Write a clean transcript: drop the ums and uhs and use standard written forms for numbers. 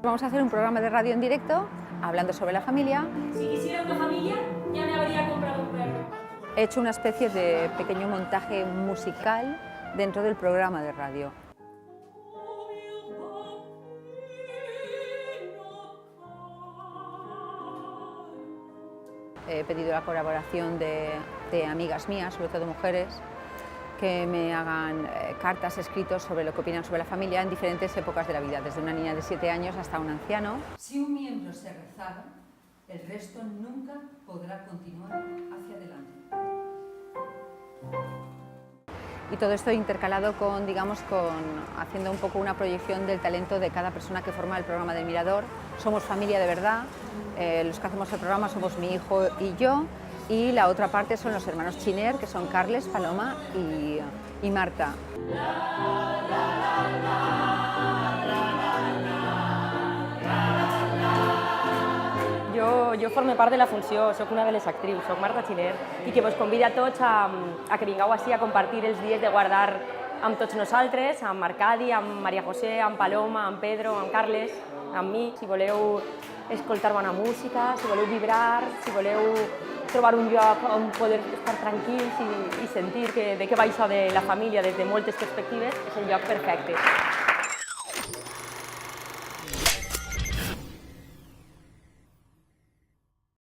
Vamos a hacer un programa de radio en directo, hablando sobre la familia. Si quisiera una familia, ya me habría comprado un perro. He hecho una especie de pequeño montaje musical dentro del programa de radio. He pedido la colaboración de amigas mías, sobre todo mujeres, que me hagan cartas, escritos sobre lo que opinan sobre la familia en diferentes épocas de la vida, desde una niña de 7 años hasta un anciano. Si un miembro se rezaga, el resto nunca podrá continuar hacia adelante. Y todo esto intercalado con, haciendo un poco una proyección del talento de cada persona que forma el programa del Mirador. Somos familia de verdad, los que hacemos el programa somos mi hijo y yo, y la otra parte son los hermanos Chiner, que son Carles, Paloma y Marta. Jo formo part de la funció, soc una de les actrius, soc Marta Chiner, i que vos convida a tots a que vingueu així a compartir els dies de guardar amb tots nosaltres, amb Arcadi, amb Maria José, amb Paloma, amb Pedro, amb Carles, amb mi. Si voleu escoltar bona música, si voleu vibrar, si voleu trobar un lloc on poder estar tranquils i sentir de què baixa de la família des de moltes perspectives, és el lloc perfecte.